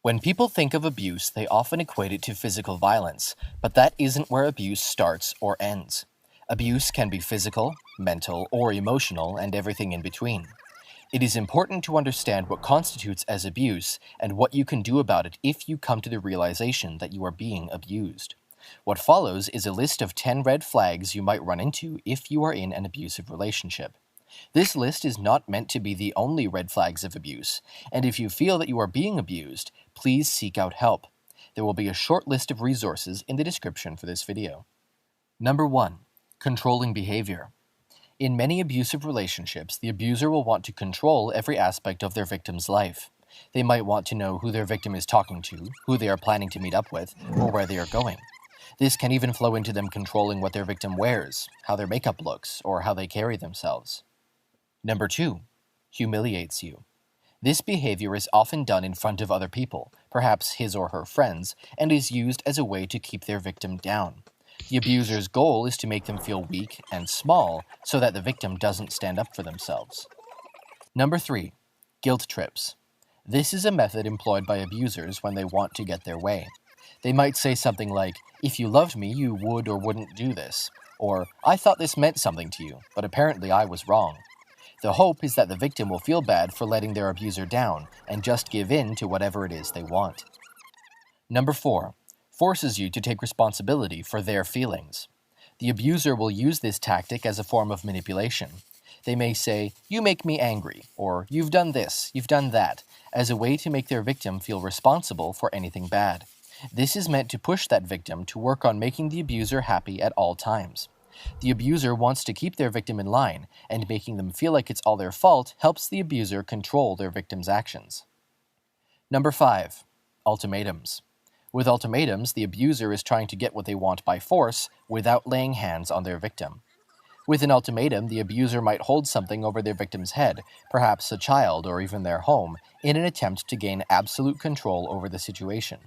When people think of abuse, they often equate it to physical violence, but that isn't where abuse starts or ends. Abuse can be physical, mental, or emotional, and everything in between. It is important to understand what constitutes as abuse and what you can do about it if you come to the realization that you are being abused. What follows is a list of 10 red flags you might run into if you are in an abusive relationship. This list is not meant to be the only red flags of abuse, and if you feel that you are being abused, please seek out help. There will be a short list of resources in the description for this video. Number 1. Controlling behavior. In many abusive relationships, the abuser will want to control every aspect of their victim's life. They might want to know who their victim is talking to, who they are planning to meet up with, or where they are going. This can even flow into them controlling what their victim wears, how their makeup looks, or how they carry themselves. Number 2. Humiliates you. This behavior is often done in front of other people, perhaps his or her friends, and is used as a way to keep their victim down. The abuser's goal is to make them feel weak and small so that the victim doesn't stand up for themselves. Number 3. Guilt trips. This is a method employed by abusers when they want to get their way. They might say something like, "If you loved me, you would or wouldn't do this," or "I thought this meant something to you, but apparently I was wrong." The hope is that the victim will feel bad for letting their abuser down and just give in to whatever it is they want. Number 4. Forces you to take responsibility for their feelings. The abuser will use this tactic as a form of manipulation. They may say, "You make me angry," or "You've done this, you've done that," as a way to make their victim feel responsible for anything bad. This is meant to push that victim to work on making the abuser happy at all times. The abuser wants to keep their victim in line, and making them feel like it's all their fault helps the abuser control their victim's actions. Number 5. Ultimatums. With ultimatums, the abuser is trying to get what they want by force without laying hands on their victim. With an ultimatum, the abuser might hold something over their victim's head, perhaps a child or even their home, in an attempt to gain absolute control over the situation.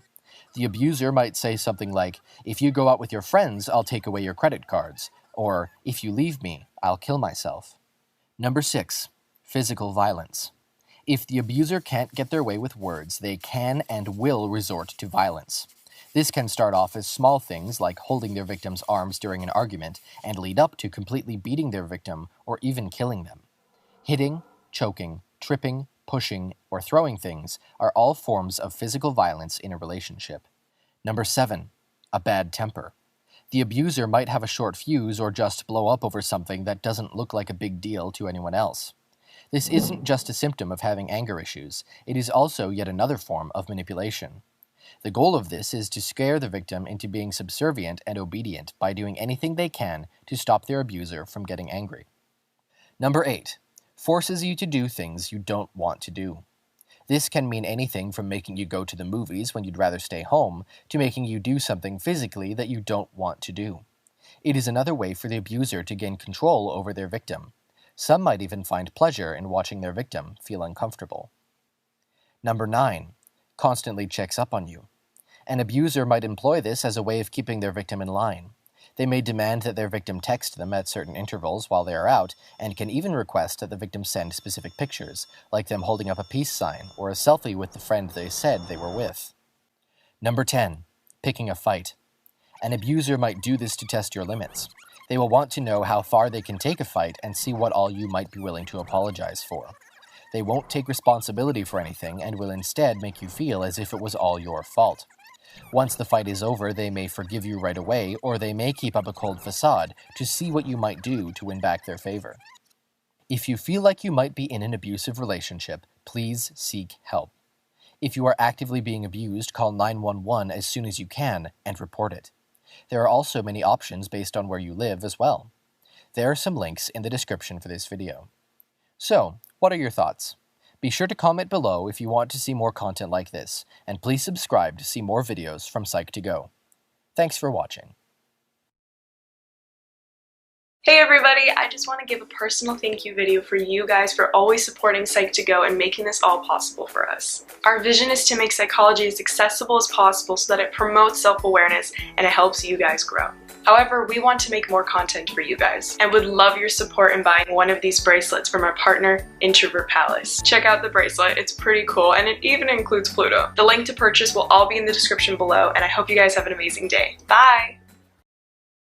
The abuser might say something like, "If you go out with your friends, I'll take away your credit cards," or "If you leave me, I'll kill myself." Number 6. Physical violence. If the abuser can't get their way with words, they can and will resort to violence. This can start off as small things like holding their victim's arms during an argument and lead up to completely beating their victim or even killing them. Hitting, choking, tripping, pushing, or throwing things are all forms of physical violence in a relationship. Number 7. A bad temper. The abuser might have a short fuse or just blow up over something that doesn't look like a big deal to anyone else. This isn't just a symptom of having anger issues, it is also yet another form of manipulation. The goal of this is to scare the victim into being subservient and obedient by doing anything they can to stop their abuser from getting angry. Number 8. Forces you to do things you don't want to do. This can mean anything from making you go to the movies when you'd rather stay home, to making you do something physically that you don't want to do. It is another way for the abuser to gain control over their victim. Some might even find pleasure in watching their victim feel uncomfortable. Number 9. Constantly checks up on you. An abuser might employ this as a way of keeping their victim in line. They may demand that their victim text them at certain intervals while they are out, and can even request that the victim send specific pictures, like them holding up a peace sign or a selfie with the friend they said they were with. Number 10. Picking a fight. An abuser might do this to test your limits. They will want to know how far they can take a fight and see what all you might be willing to apologize for. They won't take responsibility for anything and will instead make you feel as if it was all your fault. Once the fight is over, they may forgive you right away, or they may keep up a cold facade to see what you might do to win back their favor. If you feel like you might be in an abusive relationship, please seek help. If you are actively being abused, call 911 as soon as you can and report it. There are also many options based on where you live as well. There are some links in the description for this video. So, what are your thoughts? Be sure to comment below if you want to see more content like this, and please subscribe to see more videos from Psych2Go. Thanks for watching. Hey everybody, I just want to give a personal thank you video for you guys for always supporting Psych2Go and making this all possible for us. Our vision is to make psychology as accessible as possible so that it promotes self-awareness and it helps you guys grow. However, we want to make more content for you guys and would love your support in buying one of these bracelets from our partner, Introvert Palace. Check out the bracelet, it's pretty cool, and it even includes Pluto. The link to purchase will all be in the description below, and I hope you guys have an amazing day. Bye!